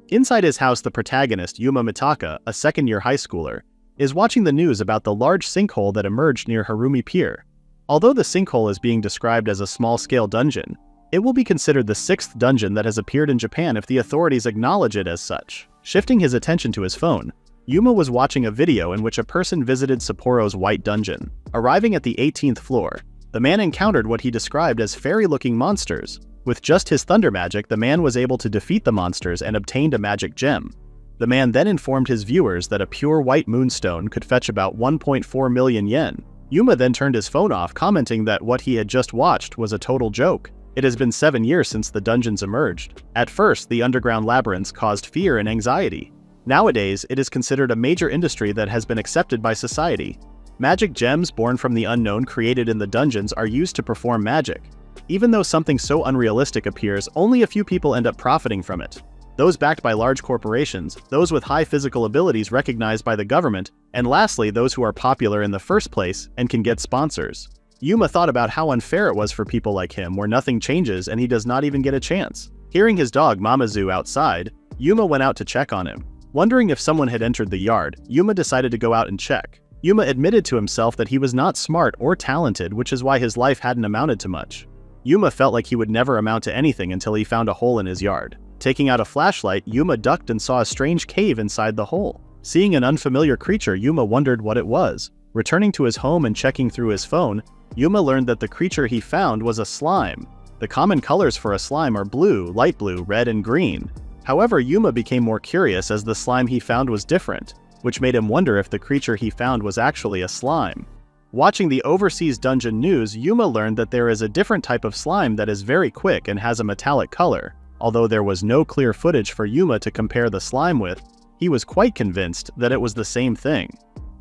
Inside his house, the protagonist, Yuma Mitaka, a second-year high schooler, is watching the news about the large sinkhole that emerged near Harumi Pier. Although the sinkhole is being described as a small-scale dungeon, it will be considered the sixth dungeon that has appeared in Japan if the authorities acknowledge it as such. Shifting his attention to his phone, Yuma was watching a video in which a person visited Sapporo's White Dungeon. Arriving at the 18th floor, the man encountered what he described as fairy-looking monsters. With just his thunder magic, the man was able to defeat the monsters and obtained a magic gem. The man then informed his viewers that a pure white moonstone could fetch about 1.4 million yen. Yuma then turned his phone off, commenting that what he had just watched was a total joke. It has been 7 years since the dungeons emerged. At first, the underground labyrinths caused fear and anxiety. Nowadays, it is considered a major industry that has been accepted by society. Magic gems born from the unknown created in the dungeons are used to perform magic. Even though something so unrealistic appears, only a few people end up profiting from it. Those backed by large corporations, those with high physical abilities recognized by the government, and lastly, those who are popular in the first place and can get sponsors. Yuma thought about how unfair it was for people like him, where nothing changes and he does not even get a chance. Hearing his dog Mamazu outside, Yuma went out to check on him. Wondering if someone had entered the yard, Yuma decided to go out and check. Yuma admitted to himself that he was not smart or talented, which is why his life hadn't amounted to much. Yuma felt like he would never amount to anything until he found a hole in his yard. Taking out a flashlight, Yuma ducked and saw a strange cave inside the hole. Seeing an unfamiliar creature, Yuma wondered what it was. Returning to his home and checking through his phone, Yuma learned that the creature he found was a slime. The common colors for a slime are blue, light blue, red, and green. However, Yuma became more curious as the slime he found was different, which made him wonder if the creature he found was actually a slime. Watching the overseas dungeon news, Yuma learned that there is a different type of slime that is very quick and has a metallic color. Although there was no clear footage for Yuma to compare the slime with, he was quite convinced that it was the same thing.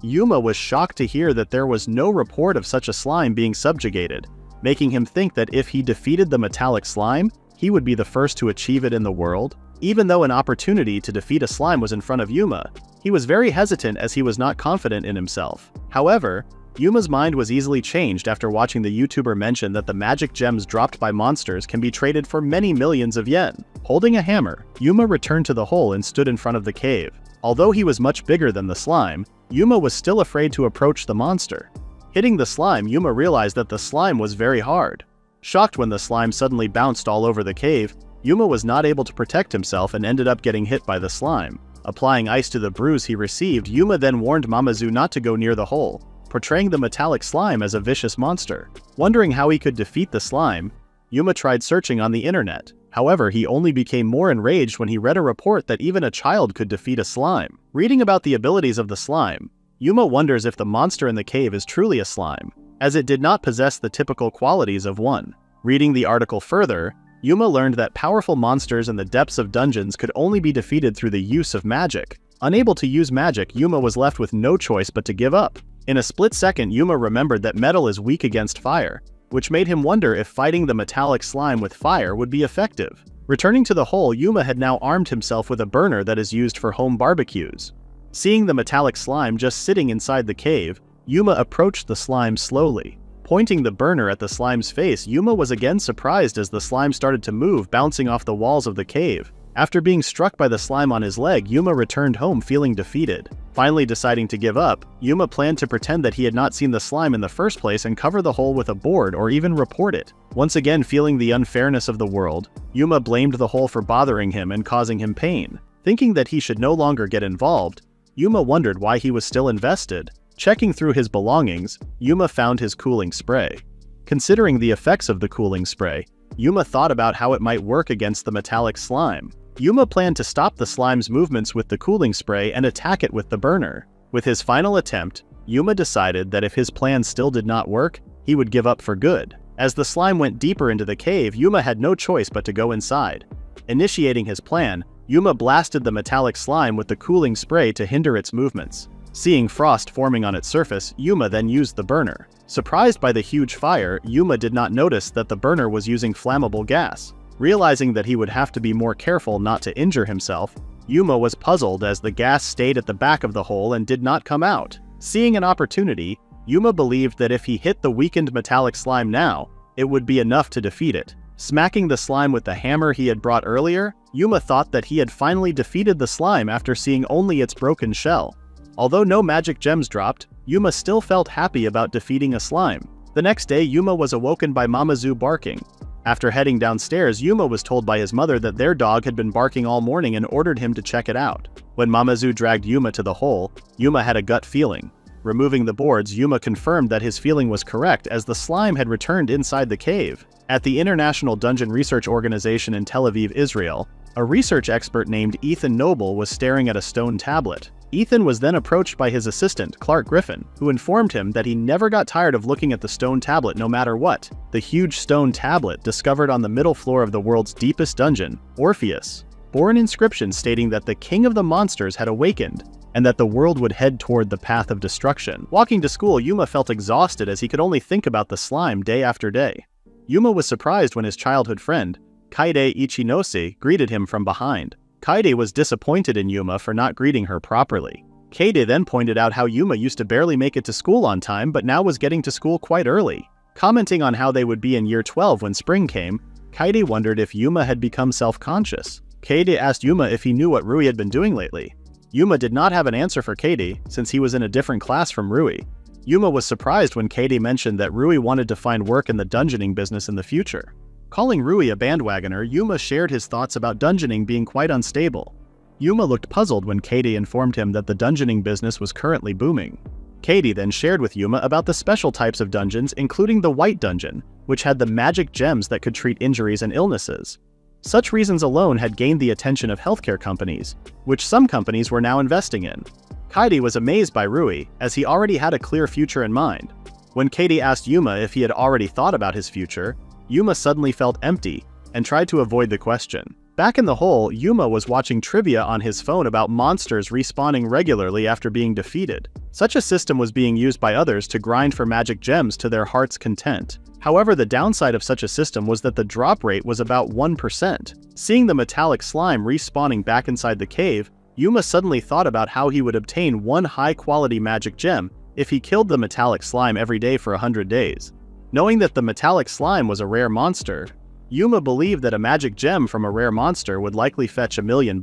Yuma was shocked to hear that there was no report of such a slime being subjugated, making him think that if he defeated the metallic slime, he would be the first to achieve it in the world. Even though an opportunity to defeat a slime was in front of Yuma, he was very hesitant as he was not confident in himself. However, Yuma's mind was easily changed after watching the YouTuber mention that the magic gems dropped by monsters can be traded for many millions of yen. Holding a hammer, Yuma returned to the hole and stood in front of the cave. Although he was much bigger than the slime, Yuma was still afraid to approach the monster. Hitting the slime, Yuma realized that the slime was very hard. Shocked when the slime suddenly bounced all over the cave, Yuma was not able to protect himself and ended up getting hit by the slime. Applying ice to the bruise he received, Yuma then warned Mamazu not to go near the hole, portraying the metallic slime as a vicious monster. Wondering how he could defeat the slime, Yuma tried searching on the internet. However, he only became more enraged when he read a report that even a child could defeat a slime. Reading about the abilities of the slime, Yuma wonders if the monster in the cave is truly a slime, as it did not possess the typical qualities of one. Reading the article further, Yuma learned that powerful monsters in the depths of dungeons could only be defeated through the use of magic. Unable to use magic, Yuma was left with no choice but to give up. In a split second, Yuma remembered that metal is weak against fire, which made him wonder if fighting the metallic slime with fire would be effective. Returning to the hole, Yuma had now armed himself with a burner that is used for home barbecues. Seeing the metallic slime just sitting inside the cave, Yuma approached the slime slowly. Pointing the burner at the slime's face, Yuma was again surprised as the slime started to move, bouncing off the walls of the cave. After being struck by the slime on his leg, Yuma returned home feeling defeated. Finally deciding to give up, Yuma planned to pretend that he had not seen the slime in the first place and cover the hole with a board or even report it. Once again feeling the unfairness of the world, Yuma blamed the hole for bothering him and causing him pain. Thinking that he should no longer get involved, Yuma wondered why he was still invested. Checking through his belongings, Yuma found his cooling spray. Considering the effects of the cooling spray, Yuma thought about how it might work against the metallic slime. Yuma planned to stop the slime's movements with the cooling spray and attack it with the burner. With his final attempt, Yuma decided that if his plan still did not work, he would give up for good. As the slime went deeper into the cave, Yuma had no choice but to go inside. Initiating his plan, Yuma blasted the metallic slime with the cooling spray to hinder its movements. Seeing frost forming on its surface, Yuma then used the burner. Surprised by the huge fire, Yuma did not notice that the burner was using flammable gas. Realizing that he would have to be more careful not to injure himself, Yuma was puzzled as the gas stayed at the back of the hole and did not come out. Seeing an opportunity, Yuma believed that if he hit the weakened metallic slime now, it would be enough to defeat it. Smacking the slime with the hammer he had brought earlier, Yuma thought that he had finally defeated the slime after seeing only its broken shell. Although no magic gems dropped, Yuma still felt happy about defeating a slime. The next day, Yuma was awoken by Mamazu barking. After heading downstairs, Yuma was told by his mother that their dog had been barking all morning and ordered him to check it out. When Mamazu dragged Yuma to the hole, Yuma had a gut feeling. Removing the boards, Yuma confirmed that his feeling was correct as the slime had returned inside the cave. At the International Dungeon Research Organization in Tel Aviv, Israel, a research expert named Ethan Noble was staring at a stone tablet. Ethan was then approached by his assistant, Clark Griffin, who informed him that he never got tired of looking at the stone tablet no matter what. The huge stone tablet discovered on the middle floor of the world's deepest dungeon, Orpheus, bore an inscription stating that the king of the monsters had awakened, and that the world would head toward the path of destruction. Walking to school, Yuma felt exhausted as he could only think about the slime day after day. Yuma was surprised when his childhood friend, Kaede Ichinose, greeted him from behind. Kaede was disappointed in Yuma for not greeting her properly. Kaede then pointed out how Yuma used to barely make it to school on time but now was getting to school quite early. Commenting on how they would be in year 12 when spring came, Kaede wondered if Yuma had become self-conscious. Kaede asked Yuma if he knew what Rui had been doing lately. Yuma did not have an answer for Kaede since he was in a different class from Rui. Yuma was surprised when Kaede mentioned that Rui wanted to find work in the dungeoning business in the future. Calling Rui a bandwagoner, Yuma shared his thoughts about dungeoning being quite unstable. Yuma looked puzzled when Kaede informed him that the dungeoning business was currently booming. Kaede then shared with Yuma about the special types of dungeons, including the White Dungeon, which had the magic gems that could treat injuries and illnesses. Such reasons alone had gained the attention of healthcare companies, which some companies were now investing in. Kaede was amazed by Rui, as he already had a clear future in mind. When Kaede asked Yuma if he had already thought about his future, Yuma suddenly felt empty and tried to avoid the question. Back in the hole, Yuma was watching trivia on his phone about monsters respawning regularly after being defeated. Such a system was being used by others to grind for magic gems to their heart's content. However, the downside of such a system was that the drop rate was about 1%. Seeing the metallic slime respawning back inside the cave, Yuma suddenly thought about how he would obtain one high-quality magic gem if he killed the metallic slime every day for 100 days. Knowing that the metallic slime was a rare monster, Yuma believed that a magic gem from a rare monster would likely fetch $1 million.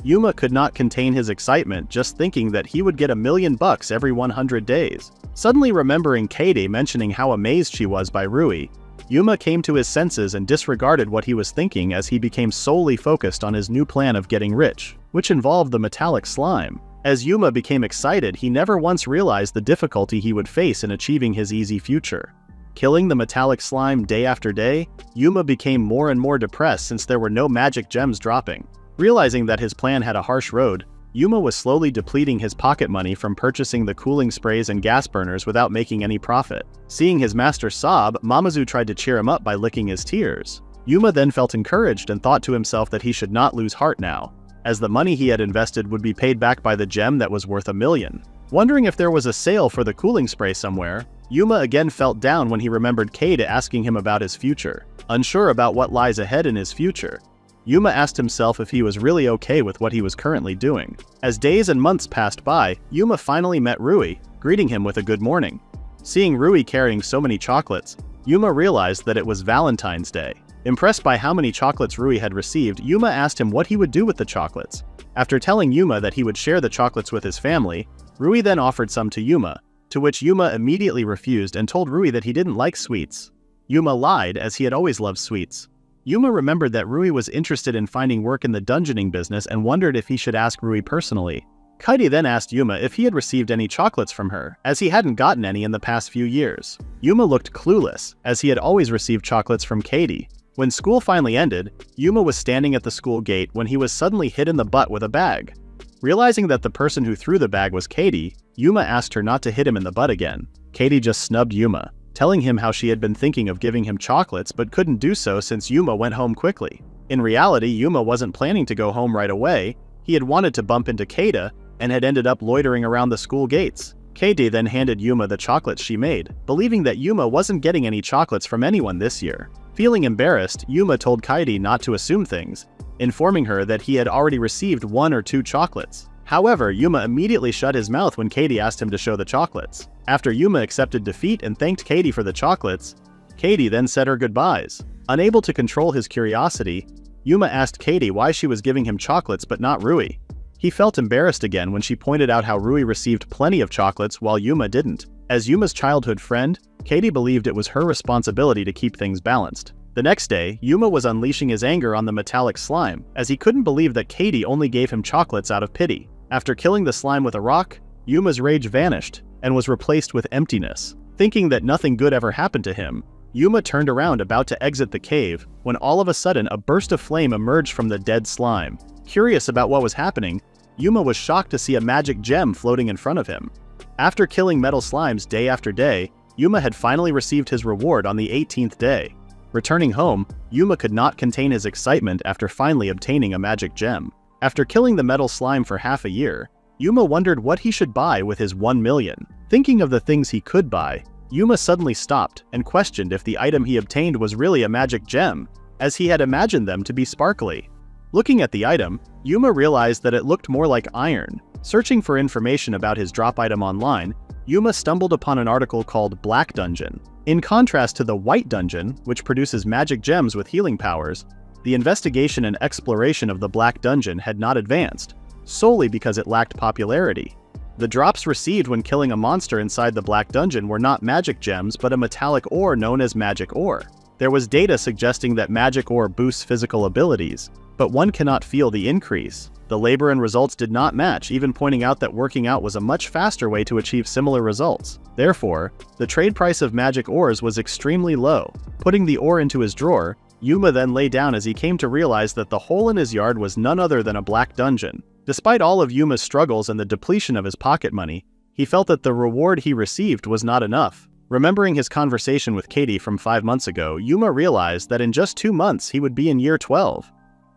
Yuma could not contain his excitement just thinking that he would get $1 million every 100 days. Suddenly remembering Kaede mentioning how amazed she was by Rui, Yuma came to his senses and disregarded what he was thinking as he became solely focused on his new plan of getting rich, which involved the metallic slime. As Yuma became excited, he never once realized the difficulty he would face in achieving his easy future. Killing the metallic slime day after day, Yuma became more and more depressed since there were no magic gems dropping. Realizing that his plan had a harsh road, Yuma was slowly depleting his pocket money from purchasing the cooling sprays and gas burners without making any profit. Seeing his master sob, Mamazu tried to cheer him up by licking his tears. Yuma then felt encouraged and thought to himself that he should not lose heart now, as the money he had invested would be paid back by the gem that was worth $1 million. Wondering if there was a sale for the cooling spray somewhere, Yuma again felt down when he remembered Kaede asking him about his future. Unsure about what lies ahead in his future, Yuma asked himself if he was really okay with what he was currently doing. As days and months passed by, Yuma finally met Rui, greeting him with a good morning. Seeing Rui carrying so many chocolates, Yuma realized that it was Valentine's Day. Impressed by how many chocolates Rui had received, Yuma asked him what he would do with the chocolates. After telling Yuma that he would share the chocolates with his family, Rui then offered some to Yuma, to which Yuma immediately refused and told Rui that he didn't like sweets. Yuma lied, as he had always loved sweets. Yuma remembered that Rui was interested in finding work in the dungeoning business and wondered if he should ask Rui personally. Kaede then asked Yuma if he had received any chocolates from her, as he hadn't gotten any in the past few years. Yuma looked clueless, as he had always received chocolates from Kaede. When school finally ended, Yuma was standing at the school gate when he was suddenly hit in the butt with a bag. Realizing that the person who threw the bag was Kaede, Yuma asked her not to hit him in the butt again. Kaede just snubbed Yuma, telling him how she had been thinking of giving him chocolates but couldn't do so since Yuma went home quickly. In reality, Yuma wasn't planning to go home right away. He had wanted to bump into Kaede and had ended up loitering around the school gates. Kaede then handed Yuma the chocolates she made, believing that Yuma wasn't getting any chocolates from anyone this year. Feeling embarrassed, Yuma told Kaede not to assume things, informing her that he had already received 1 or 2 chocolates. However, Yuma immediately shut his mouth when Kaede asked him to show the chocolates. After Yuma accepted defeat and thanked Kaede for the chocolates, Kaede then said her goodbyes. Unable to control his curiosity, Yuma asked Katie why she was giving him chocolates but not Rui. He felt embarrassed again when she pointed out how Rui received plenty of chocolates while Yuma didn't. As Yuma's childhood friend, Katie believed it was her responsibility to keep things balanced. The next day, Yuma was unleashing his anger on the metallic slime, as he couldn't believe that Katie only gave him chocolates out of pity. After killing the slime with a rock, Yuma's rage vanished and was replaced with emptiness. Thinking that nothing good ever happened to him, Yuma turned around about to exit the cave when all of a sudden a burst of flame emerged from the dead slime. Curious about what was happening, Yuma was shocked to see a magic gem floating in front of him. After killing metal slimes day after day, Yuma had finally received his reward on the 18th day. Returning home, Yuma could not contain his excitement after finally obtaining a magic gem. After killing the metal slime for half a year, Yuma wondered what he should buy with his 1 million. Thinking of the things he could buy, Yuma suddenly stopped and questioned if the item he obtained was really a magic gem, as he had imagined them to be sparkly. Looking at the item, Yuma realized that it looked more like iron. Searching for information about his drop item online, Yuma stumbled upon an article called Black Dungeon. In contrast to the White Dungeon, which produces magic gems with healing powers, the investigation and exploration of the Black Dungeon had not advanced, solely because it lacked popularity. The drops received when killing a monster inside the Black Dungeon were not magic gems but a metallic ore known as magic ore. There was data suggesting that magic ore boosts physical abilities, but one cannot feel the increase. The labor and results did not match, even pointing out that working out was a much faster way to achieve similar results. Therefore, the trade price of magic ores was extremely low. Putting the ore into his drawer, Yuma then lay down as he came to realize that the hole in his yard was none other than a Black Dungeon. Despite all of Yuma's struggles and the depletion of his pocket money, he felt that the reward he received was not enough. Remembering his conversation with Katie from 5 months ago, Yuma realized that in just 2 months he would be in year 12.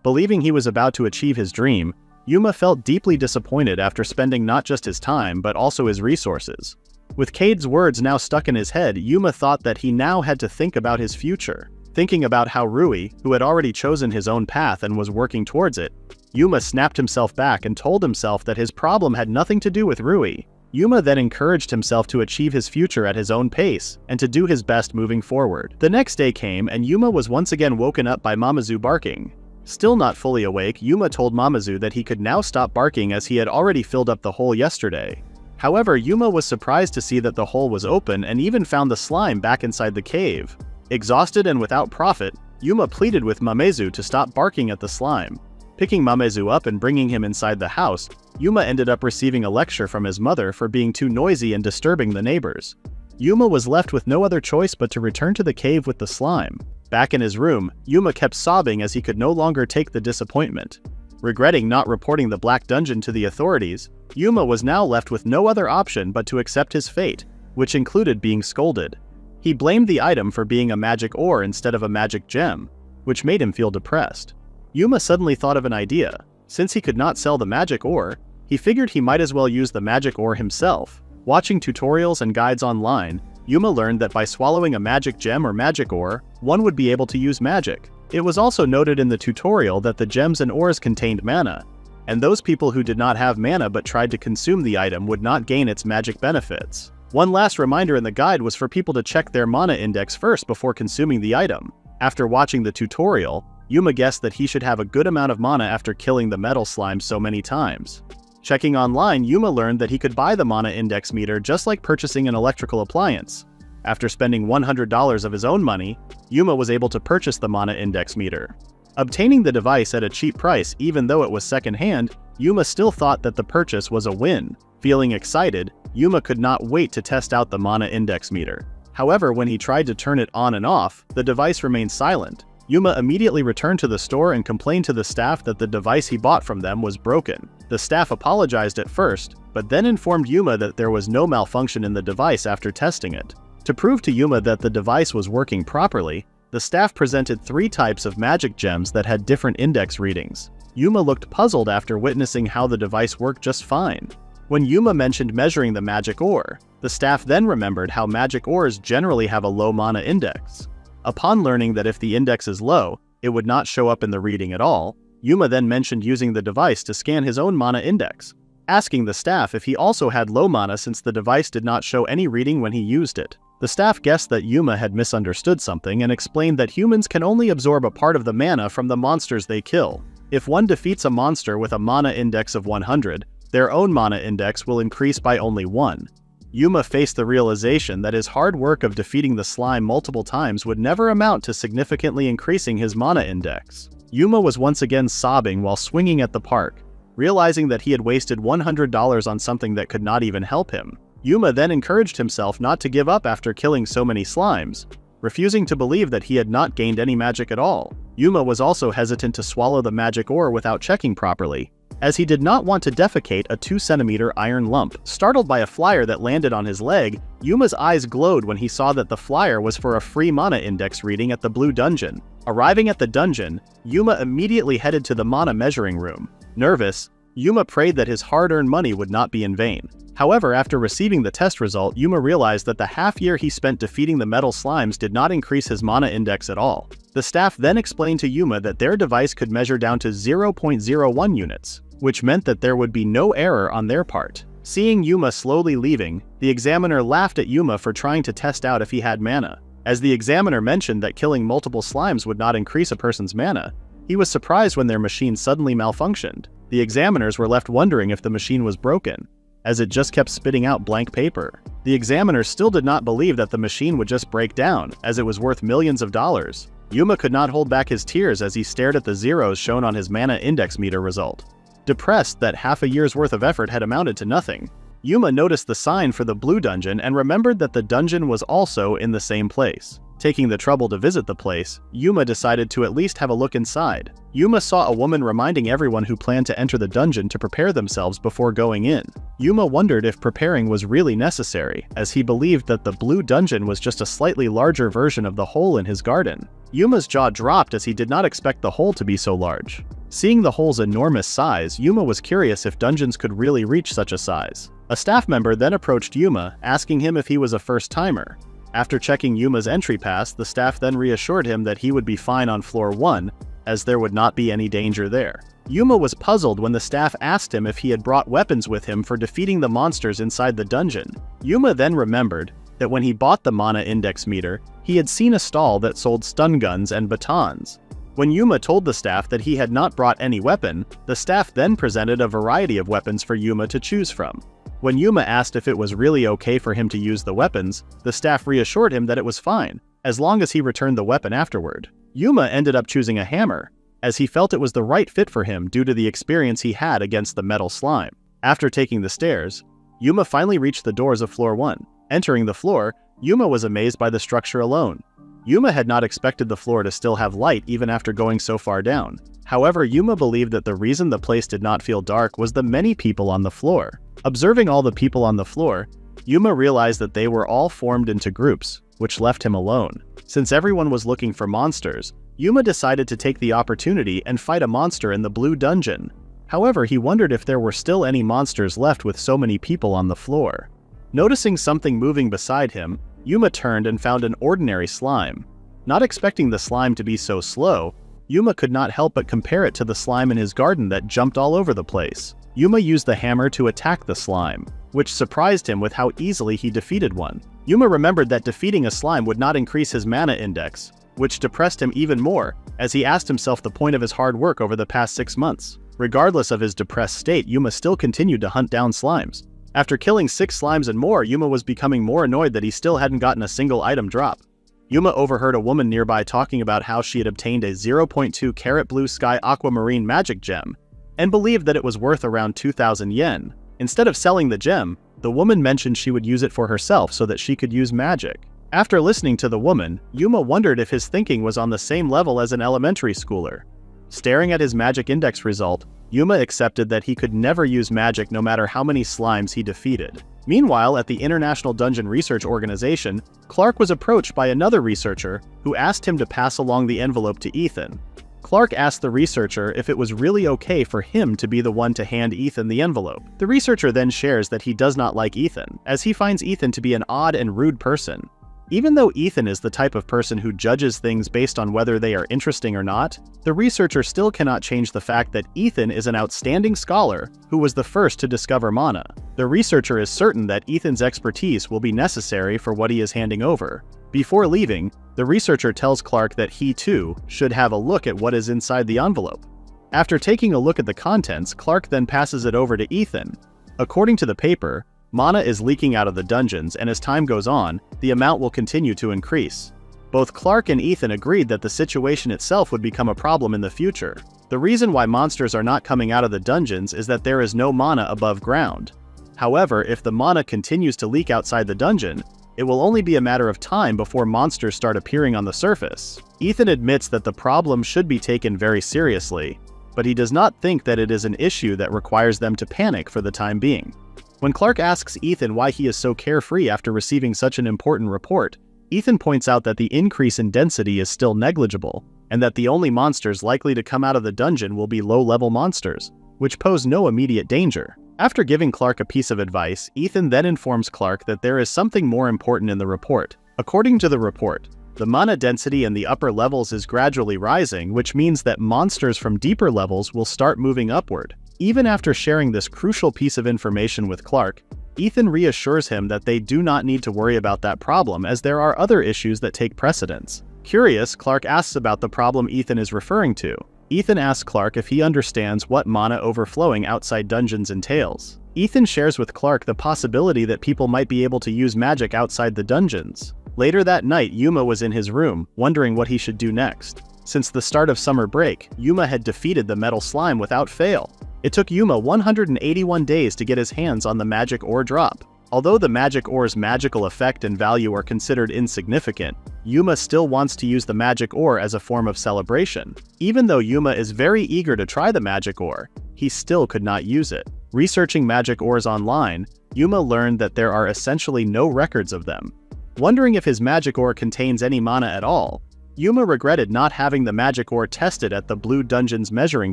Believing he was about to achieve his dream, Yuma felt deeply disappointed after spending not just his time but also his resources. With Cade's words now stuck in his head, Yuma thought that he now had to think about his future. Thinking about how Rui, who had already chosen his own path and was working towards it, Yuma snapped himself back and told himself that his problem had nothing to do with Rui. Yuma then encouraged himself to achieve his future at his own pace and to do his best moving forward. The next day came and Yuma was once again woken up by Mamazu barking. Still not fully awake, Yuma told Mamazu that he could now stop barking as he had already filled up the hole yesterday. However, Yuma was surprised to see that the hole was open and even found the slime back inside the cave. Exhausted and without profit, Yuma pleaded with Mamazu to stop barking at the slime. Picking Mamazu up and bringing him inside the house, Yuma ended up receiving a lecture from his mother for being too noisy and disturbing the neighbors. Yuma was left with no other choice but to return to the cave with the slime. Back in his room, Yuma kept sobbing as he could no longer take the disappointment. Regretting not reporting the Black Dungeon to the authorities, Yuma was now left with no other option but to accept his fate, which included being scolded. He blamed the item for being a magic ore instead of a magic gem, which made him feel depressed. Yuma suddenly thought of an idea. Since he could not sell the magic ore, he figured he might as well use the magic ore himself. Watching tutorials and guides online, Yuma learned that by swallowing a magic gem or magic ore, one would be able to use magic. It was also noted in the tutorial that the gems and ores contained mana, and those people who did not have mana but tried to consume the item would not gain its magic benefits. One last reminder in the guide was for people to check their mana index first before consuming the item. After watching the tutorial, Yuma guessed that he should have a good amount of mana after killing the metal slime so many times. Checking online, Yuma learned that he could buy the mana index meter just like purchasing an electrical appliance. After spending $100 of his own money, Yuma was able to purchase the mana index meter. Obtaining the device at a cheap price even though it was second-hand, Yuma still thought that the purchase was a win. Feeling excited, Yuma could not wait to test out the mana index meter. However, when he tried to turn it on and off, the device remained silent. Yuma immediately returned to the store and complained to the staff that the device he bought from them was broken. The staff apologized at first, but then informed Yuma that there was no malfunction in the device after testing it. To prove to Yuma that the device was working properly, the staff presented 3 types of magic gems that had different index readings. Yuma looked puzzled after witnessing how the device worked just fine. When Yuma mentioned measuring the magic ore, the staff then remembered how magic ores generally have a low mana index. Upon learning that if the index is low, it would not show up in the reading at all, Yuma then mentioned using the device to scan his own mana index, asking the staff if he also had low mana since the device did not show any reading when he used it. The staff guessed that Yuma had misunderstood something and explained that humans can only absorb a part of the mana from the monsters they kill. If one defeats a monster with a mana index of 100, their own mana index will increase by only 1. Yuma faced the realization that his hard work of defeating the slime multiple times would never amount to significantly increasing his mana index. Yuma was once again sobbing while swinging at the park, realizing that he had wasted $100 on something that could not even help him. Yuma then encouraged himself not to give up after killing so many slimes, refusing to believe that he had not gained any magic at all. Yuma was also hesitant to swallow the magic ore without checking properly, as he did not want to defecate a 2-centimeter iron lump. Startled by a flyer that landed on his leg, Yuma's eyes glowed when he saw that the flyer was for a free mana index reading at the blue dungeon. Arriving at the dungeon, Yuma immediately headed to the mana measuring room. Nervous, Yuma prayed that his hard-earned money would not be in vain. However, after receiving the test result, Yuma realized that the half-year he spent defeating the metal slimes did not increase his mana index at all. The staff then explained to Yuma that their device could measure down to 0.01 units, which meant that there would be no error on their part. Seeing Yuma slowly leaving, the examiner laughed at Yuma for trying to test out if he had mana. As the examiner mentioned that killing multiple slimes would not increase a person's mana, he was surprised when their machine suddenly malfunctioned. The examiners were left wondering if the machine was broken, as it just kept spitting out blank paper. The examiners still did not believe that the machine would just break down, as it was worth millions of dollars. Yuma could not hold back his tears as he stared at the zeros shown on his mana index meter result. Depressed that half a year's worth of effort had amounted to nothing, Yuma noticed the sign for the blue dungeon and remembered that the dungeon was also in the same place. Taking the trouble to visit the place, Yuma decided to at least have a look inside. Yuma saw a woman reminding everyone who planned to enter the dungeon to prepare themselves before going in. Yuma wondered if preparing was really necessary, as he believed that the blue dungeon was just a slightly larger version of the hole in his garden. Yuma's jaw dropped as he did not expect the hole to be so large. Seeing the hole's enormous size, Yuma was curious if dungeons could really reach such a size. A staff member then approached Yuma, asking him if he was a first-timer. After checking Yuma's entry pass, the staff then reassured him that he would be fine on floor 1, as there would not be any danger there. Yuma was puzzled when the staff asked him if he had brought weapons with him for defeating the monsters inside the dungeon. Yuma then remembered that when he bought the mana index meter, he had seen a stall that sold stun guns and batons. When Yuma told the staff that he had not brought any weapon, the staff then presented a variety of weapons for Yuma to choose from. When Yuma asked if it was really okay for him to use the weapons, the staff reassured him that it was fine, as long as he returned the weapon afterward. Yuma ended up choosing a hammer, as he felt it was the right fit for him due to the experience he had against the metal slime. After taking the stairs, Yuma finally reached the doors of floor 1. Entering the floor, Yuma was amazed by the structure alone. Yuma had not expected the floor to still have light even after going so far down. However, Yuma believed that the reason the place did not feel dark was the many people on the floor. Observing all the people on the floor, Yuma realized that they were all formed into groups, which left him alone. Since everyone was looking for monsters, Yuma decided to take the opportunity and fight a monster in the blue dungeon. However, he wondered if there were still any monsters left with so many people on the floor. Noticing something moving beside him, Yuma turned and found an ordinary slime. Not expecting the slime to be so slow, Yuma could not help but compare it to the slime in his garden that jumped all over the place. Yuma used the hammer to attack the slime, which surprised him with how easily he defeated one. Yuma remembered that defeating a slime would not increase his mana index, which depressed him even more, as he asked himself the point of his hard work over the past 6 months. Regardless of his depressed state, Yuma still continued to hunt down slimes. After killing 6 slimes and more, Yuma was becoming more annoyed that he still hadn't gotten a single item drop. Yuma overheard a woman nearby talking about how she had obtained a 0.2 carat blue sky aquamarine magic gem, and believed that it was worth around 2,000 yen. Instead of selling the gem, the woman mentioned she would use it for herself so that she could use magic. After listening to the woman, Yuma wondered if his thinking was on the same level as an elementary schooler. Staring at his magic index result, Yuma accepted that he could never use magic no matter how many slimes he defeated. Meanwhile, at the International Dungeon Research Organization, Clark was approached by another researcher who asked him to pass along the envelope to Ethan. Clark asked the researcher if it was really okay for him to be the one to hand Ethan the envelope. The researcher then shares that he does not like Ethan, as he finds Ethan to be an odd and rude person. Even though Ethan is the type of person who judges things based on whether they are interesting or not, the researcher still cannot change the fact that Ethan is an outstanding scholar who was the first to discover mana. The researcher is certain that Ethan's expertise will be necessary for what he is handing over. Before leaving, the researcher tells Clark that he, too, should have a look at what is inside the envelope. After taking a look at the contents, Clark then passes it over to Ethan. According to the paper, mana is leaking out of the dungeons, and as time goes on, the amount will continue to increase. Both Clark and Ethan agreed that the situation itself would become a problem in the future. The reason why monsters are not coming out of the dungeons is that there is no mana above ground. However, if the mana continues to leak outside the dungeon, it will only be a matter of time before monsters start appearing on the surface. Ethan admits that the problem should be taken very seriously, but he does not think that it is an issue that requires them to panic for the time being. When Clark asks Ethan why he is so carefree after receiving such an important report, Ethan points out that the increase in density is still negligible, and that the only monsters likely to come out of the dungeon will be low-level monsters, which pose no immediate danger. After giving Clark a piece of advice, Ethan then informs Clark that there is something more important in the report. According to the report, the mana density in the upper levels is gradually rising, which means that monsters from deeper levels will start moving upward. Even after sharing this crucial piece of information with Clark, Ethan reassures him that they do not need to worry about that problem, as there are other issues that take precedence. Curious, Clark asks about the problem Ethan is referring to. Ethan asks Clark if he understands what mana overflowing outside dungeons entails. Ethan shares with Clark the possibility that people might be able to use magic outside the dungeons. Later that night, Yuma was in his room, wondering what he should do next. Since the start of summer break, Yuma had defeated the metal slime without fail. It took Yuma 181 days to get his hands on the magic ore drop. Although the magic ore's magical effect and value are considered insignificant, Yuma still wants to use the magic ore as a form of celebration. Even though Yuma is very eager to try the magic ore, he still could not use it. Researching magic ores online, Yuma learned that there are essentially no records of them. Wondering if his magic ore contains any mana at all, Yuma regretted not having the magic ore tested at the Blue Dungeon's measuring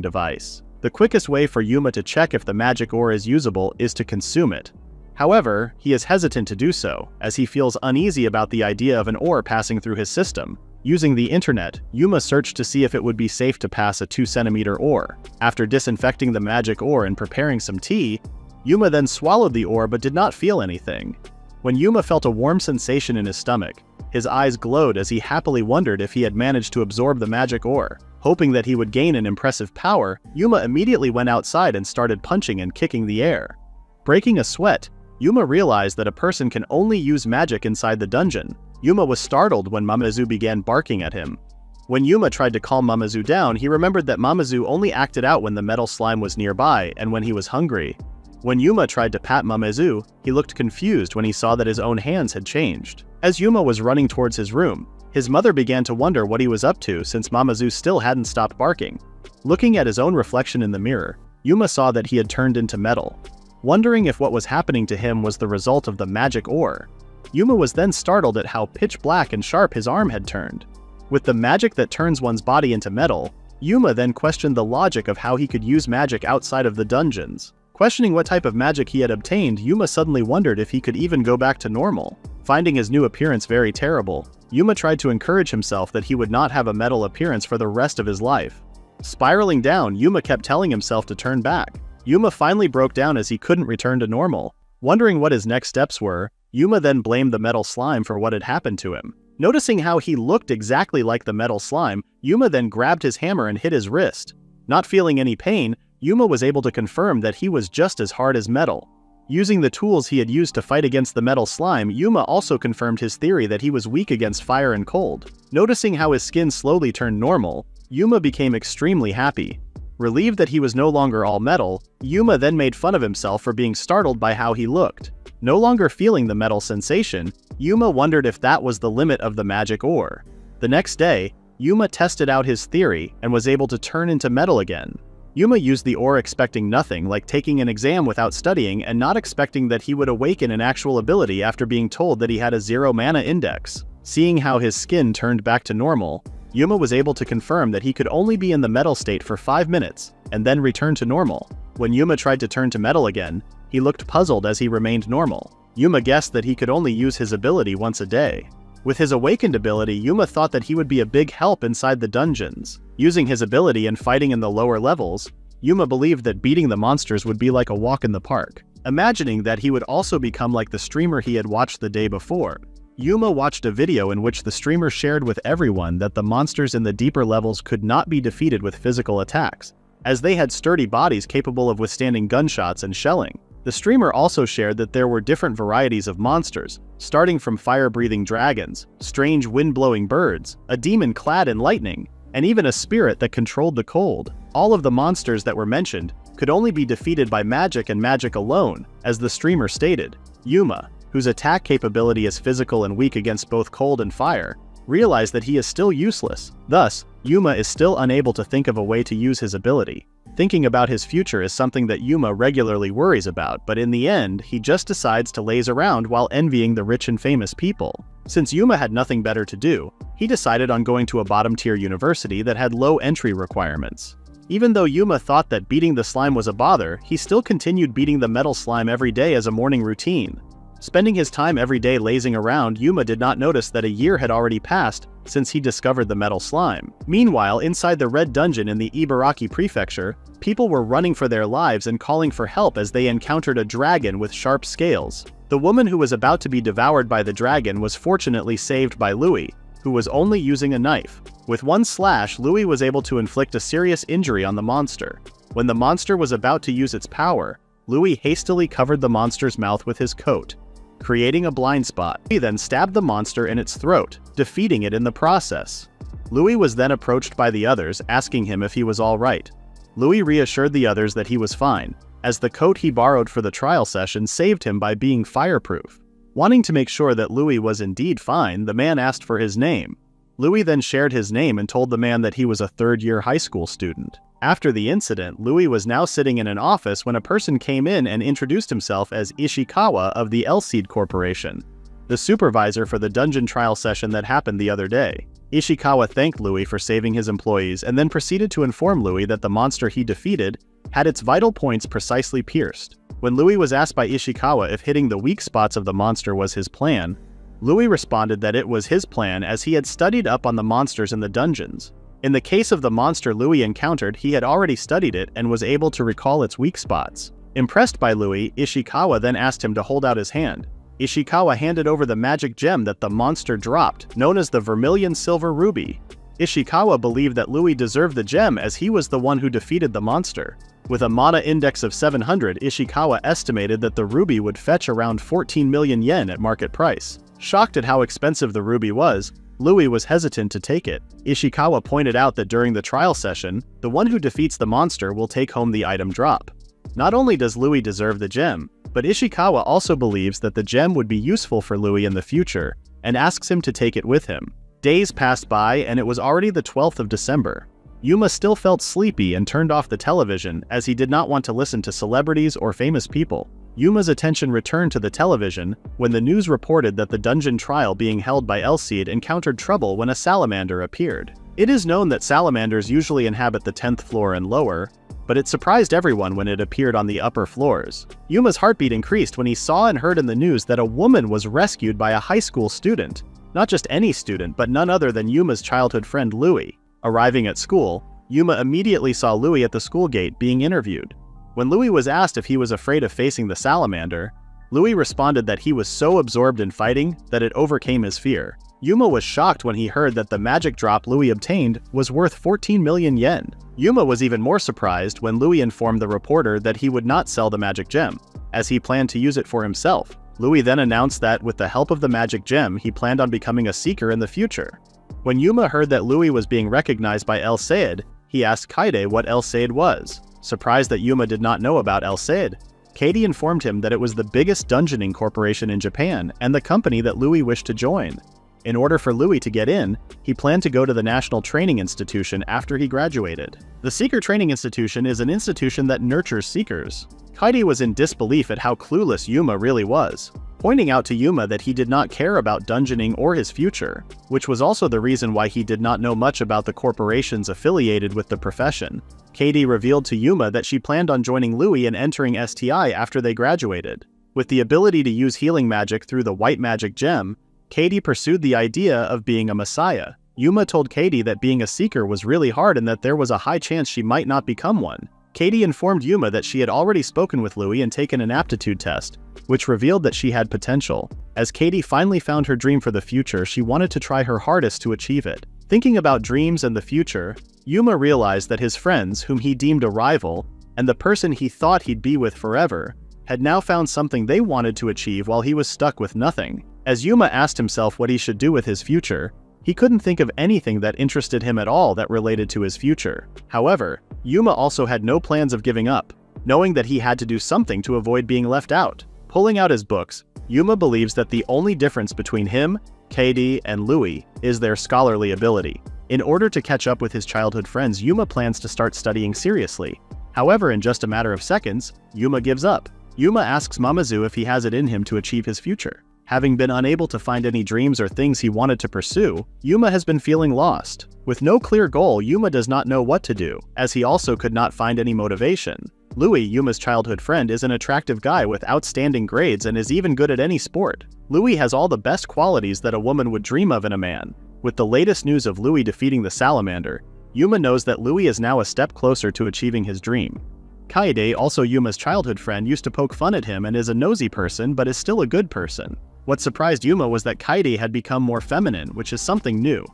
device. The quickest way for Yuma to check if the magic ore is usable is to consume it. However, he is hesitant to do so, as he feels uneasy about the idea of an ore passing through his system. Using the internet, Yuma searched to see if it would be safe to pass a 2-centimeter ore. After disinfecting the magic ore and preparing some tea, Yuma then swallowed the ore but did not feel anything. When Yuma felt a warm sensation in his stomach, his eyes glowed as he happily wondered if he had managed to absorb the magic ore. Hoping that he would gain an impressive power, Yuma immediately went outside and started punching and kicking the air. Breaking a sweat, Yuma realized that a person can only use magic inside the dungeon. Yuma was startled when Mamazu began barking at him. When Yuma tried to calm Mamazu down, he remembered that Mamazu only acted out when the metal slime was nearby and when he was hungry. When Yuma tried to pat Mamazu, he looked confused when he saw that his own hands had changed. As Yuma was running towards his room, his mother began to wonder what he was up to since Mamazu still hadn't stopped barking. Looking at his own reflection in the mirror, Yuma saw that he had turned into metal. Wondering if what was happening to him was the result of the magic ore, Yuma was then startled at how pitch black and sharp his arm had turned. With the magic that turns one's body into metal, Yuma then questioned the logic of how he could use magic outside of the dungeons. Questioning what type of magic he had obtained, Yuma suddenly wondered if he could even go back to normal. Finding his new appearance very terrible, Yuma tried to encourage himself that he would not have a metal appearance for the rest of his life. Spiraling down, Yuma kept telling himself to turn back. Yuma finally broke down as he couldn't return to normal. Wondering what his next steps were, Yuma then blamed the metal slime for what had happened to him. Noticing how he looked exactly like the metal slime, Yuma then grabbed his hammer and hit his wrist. Not feeling any pain, Yuma was able to confirm that he was just as hard as metal. Using the tools he had used to fight against the metal slime, Yuma also confirmed his theory that he was weak against fire and cold. Noticing how his skin slowly turned normal, Yuma became extremely happy. Relieved that he was no longer all metal, Yuma then made fun of himself for being startled by how he looked. No longer feeling the metal sensation, Yuma wondered if that was the limit of the magic ore. The next day, Yuma tested out his theory and was able to turn into metal again. Yuma used the ore expecting nothing, like taking an exam without studying and not expecting that he would awaken an actual ability after being told that he had a 0 mana index. Seeing how his skin turned back to normal, Yuma was able to confirm that he could only be in the metal state for 5 minutes, and then return to normal. When Yuma tried to turn to metal again, he looked puzzled as he remained normal. Yuma guessed that he could only use his ability once a day. With his awakened ability, Yuma thought that he would be a big help inside the dungeons. Using his ability and fighting in the lower levels, Yuma believed that beating the monsters would be like a walk in the park. Imagining that he would also become like the streamer he had watched the day before, Yuma watched a video in which the streamer shared with everyone that the monsters in the deeper levels could not be defeated with physical attacks, as they had sturdy bodies capable of withstanding gunshots and shelling. The streamer also shared that there were different varieties of monsters, starting from fire-breathing dragons, strange wind-blowing birds, a demon clad in lightning, and even a spirit that controlled the cold. All of the monsters that were mentioned could only be defeated by magic and magic alone, as the streamer stated. Yuma, whose attack capability is physical and weak against both cold and fire, realized that he is still useless. Thus, Yuma is still unable to think of a way to use his ability. Thinking about his future is something that Yuma regularly worries about, but in the end, he just decides to laze around while envying the rich and famous people. Since Yuma had nothing better to do, he decided on going to a bottom-tier university that had low entry requirements. Even though Yuma thought that beating the slime was a bother, he still continued beating the metal slime every day as a morning routine. Spending his time every day lazing around, Yuma did not notice that a year had already passed since he discovered the metal slime. Meanwhile, inside the Red Dungeon in the Ibaraki Prefecture, people were running for their lives and calling for help as they encountered a dragon with sharp scales. The woman who was about to be devoured by the dragon was fortunately saved by Louis, who was only using a knife. With one slash, Louis was able to inflict a serious injury on the monster. When the monster was about to use its power, Louis hastily covered the monster's mouth with his coat, creating a blind spot. He then stabbed the monster in its throat, defeating it in the process. Louis was then approached by the others, asking him if he was all right. Louis reassured the others that he was fine, as the coat he borrowed for the trial session saved him by being fireproof. Wanting to make sure that Louis was indeed fine, the man asked for his name. Louis then shared his name and told the man that he was a third-year high school student. After the incident, Louis was now sitting in an office when a person came in and introduced himself as Ishikawa of the Elseed Corporation, the supervisor for the dungeon trial session that happened the other day. Ishikawa thanked Louis for saving his employees and then proceeded to inform Louis that the monster he defeated had its vital points precisely pierced. When Louis was asked by Ishikawa if hitting the weak spots of the monster was his plan, Louis responded that it was his plan as he had studied up on the monsters in the dungeons. In the case of the monster Louis encountered, he had already studied it and was able to recall its weak spots. Impressed by Louis, Ishikawa then asked him to hold out his hand. Ishikawa handed over the magic gem that the monster dropped, known as the Vermilion Silver Ruby. Ishikawa believed that Louis deserved the gem as he was the one who defeated the monster. With a mana index of 700, Ishikawa estimated that the ruby would fetch around 14 million yen at market price. Shocked at how expensive the ruby was, Louis was hesitant to take it. Ishikawa pointed out that during the trial session, the one who defeats the monster will take home the item drop. Not only does Louis deserve the gem, but Ishikawa also believes that the gem would be useful for Louis in the future, and asks him to take it with him. Days passed by and it was already the 12th of December. Yuma still felt sleepy and turned off the television as he did not want to listen to celebrities or famous people. Yuma's attention returned to the television when the news reported that the dungeon trial being held by Elseed encountered trouble when a salamander appeared. It is known that salamanders usually inhabit the 10th floor and lower, but it surprised everyone when it appeared on the upper floors. Yuma's heartbeat increased when he saw and heard in the news that a woman was rescued by a high school student. Not just any student, but none other than Yuma's childhood friend Louis. Arriving at school, Yuma immediately saw Louis at the school gate being interviewed. When Louis was asked if he was afraid of facing the salamander, Louis responded that he was so absorbed in fighting that it overcame his fear. Yuma was shocked when he heard that the magic drop Louis obtained was worth 14 million yen. Yuma was even more surprised when Louis informed the reporter that he would not sell the magic gem, as he planned to use it for himself. Louis then announced that with the help of the magic gem, he planned on becoming a seeker in the future. When Yuma heard that Louis was being recognized by Elseed, he asked Kaede what Elseed was. Surprised that Yuma did not know about Elseed, Kaede informed him that it was the biggest dungeoning corporation in Japan and the company that Louis wished to join. In order for Louis to get in, he planned to go to the National Training Institution after he graduated. The Seeker Training Institution is an institution that nurtures seekers. Kaede was in disbelief at how clueless Yuma really was, pointing out to Yuma that he did not care about dungeoning or his future, which was also the reason why he did not know much about the corporations affiliated with the profession. Kaede revealed to Yuma that she planned on joining Louis and entering STI after they graduated. With the ability to use healing magic through the white magic gem, Kaede pursued the idea of being a messiah. Yuma told Kaede that being a seeker was really hard and that there was a high chance she might not become one. Katie informed Yuma that she had already spoken with Louie and taken an aptitude test, which revealed that she had potential. As Katie finally found her dream for the future, she wanted to try her hardest to achieve it. Thinking about dreams and the future, Yuma realized that his friends, whom he deemed a rival, and the person he thought he'd be with forever, had now found something they wanted to achieve while he was stuck with nothing. As Yuma asked himself what he should do with his future, he couldn't think of anything that interested him at all that related to his future. However, Yuma also had no plans of giving up, knowing that he had to do something to avoid being left out. Pulling out his books, Yuma believes that the only difference between him, Katie, and Louie is their scholarly ability. In order to catch up with his childhood friends, Yuma plans to start studying seriously. However, in just a matter of seconds, Yuma gives up. Yuma asks Mamazu if he has it in him to achieve his future. Having been unable to find any dreams or things he wanted to pursue, Yuma has been feeling lost. With no clear goal, Yuma does not know what to do, as he also could not find any motivation. Louie, Yuma's childhood friend, is an attractive guy with outstanding grades and is even good at any sport. Louie has all the best qualities that a woman would dream of in a man. With the latest news of Louie defeating the salamander, Yuma knows that Louie is now a step closer to achieving his dream. Kaede, also Yuma's childhood friend, used to poke fun at him and is a nosy person but is still a good person. What surprised Yuma was that Kaede had become more feminine, which is something new.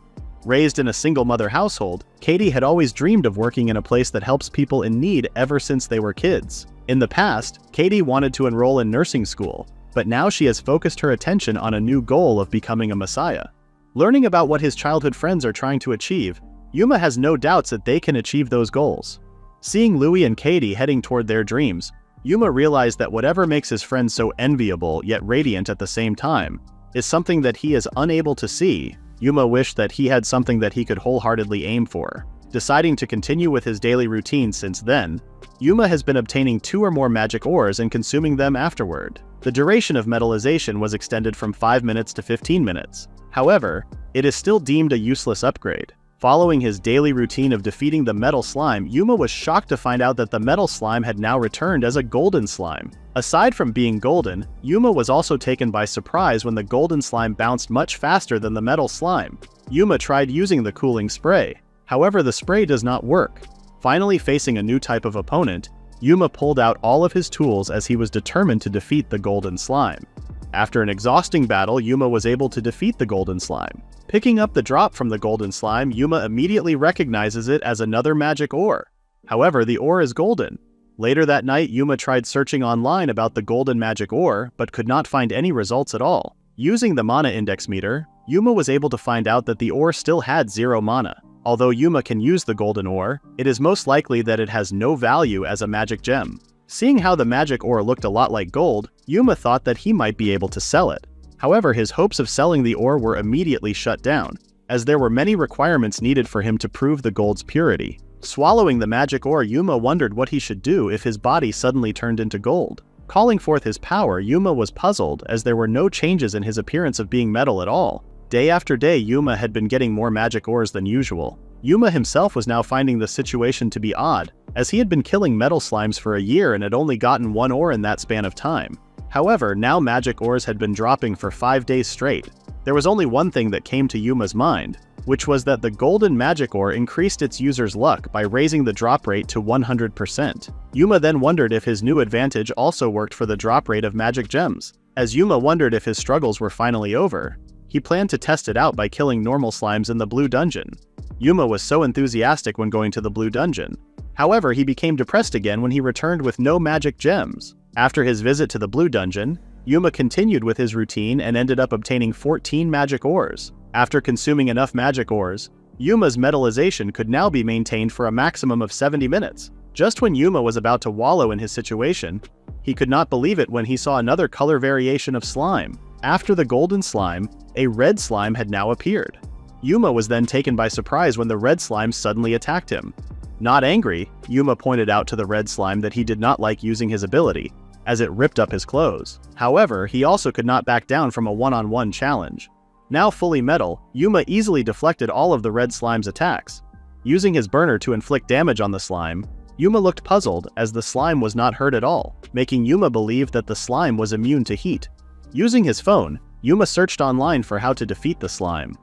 Raised in a single-mother household, Katie had always dreamed of working in a place that helps people in need ever since they were kids. In the past, Katie wanted to enroll in nursing school, but now she has focused her attention on a new goal of becoming a messiah. Learning about what his childhood friends are trying to achieve, Yuma has no doubts that they can achieve those goals. Seeing Louie and Katie heading toward their dreams, Yuma realized that whatever makes his friends so enviable yet radiant at the same time is something that he is unable to see. Yuma wished that he had something that he could wholeheartedly aim for. Deciding to continue with his daily routine since then, Yuma has been obtaining 2 or more magic ores and consuming them afterward. The duration of metallization was extended from 5 minutes to 15 minutes. However, it is still deemed a useless upgrade. Following his daily routine of defeating the metal slime, Yuma was shocked to find out that the metal slime had now returned as a golden slime. Aside from being golden, Yuma was also taken by surprise when the golden slime bounced much faster than the metal slime. Yuma tried using the cooling spray. However, the spray does not work. Finally facing a new type of opponent, Yuma pulled out all of his tools as he was determined to defeat the golden slime. After an exhausting battle, Yuma was able to defeat the golden slime. Picking up the drop from the golden slime, Yuma immediately recognizes it as another magic ore. However, the ore is golden. Later that night, Yuma tried searching online about the golden magic ore, but could not find any results at all. Using the mana index meter, Yuma was able to find out that the ore still had 0 mana. Although Yuma can use the golden ore, it is most likely that it has no value as a magic gem. Seeing how the magic ore looked a lot like gold, Yuma thought that he might be able to sell it. However, his hopes of selling the ore were immediately shut down, as there were many requirements needed for him to prove the gold's purity. Swallowing the magic ore, Yuma wondered what he should do if his body suddenly turned into gold. Calling forth his power, Yuma was puzzled as there were no changes in his appearance of being metal at all. Day after day, Yuma had been getting more magic ores than usual. Yuma himself was now finding the situation to be odd, as he had been killing metal slimes for a year and had only gotten 1 ore in that span of time. However, now magic ores had been dropping for 5 days straight. There was only one thing that came to Yuma's mind, which was that the golden magic ore increased its user's luck by raising the drop rate to 100%. Yuma then wondered if his new advantage also worked for the drop rate of magic gems. As Yuma wondered if his struggles were finally over, he planned to test it out by killing normal slimes in the blue dungeon. Yuma was so enthusiastic when going to the blue dungeon. However, he became depressed again when he returned with no magic gems. After his visit to the blue dungeon, Yuma continued with his routine and ended up obtaining 14 magic ores. After consuming enough magic ores, Yuma's metallization could now be maintained for a maximum of 70 minutes. Just when Yuma was about to wallow in his situation, he could not believe it when he saw another color variation of slime. After the golden slime, a red slime had now appeared. Yuma was then taken by surprise when the red slime suddenly attacked him. Not angry, Yuma pointed out to the red slime that he did not like using his ability, as it ripped up his clothes. However, he also could not back down from a one-on-one challenge. Now fully metal, Yuma easily deflected all of the red slime's attacks. Using his burner to inflict damage on the slime, Yuma looked puzzled as the slime was not hurt at all, making Yuma believe that the slime was immune to heat. Using his phone, Yuma searched online for how to defeat the slime.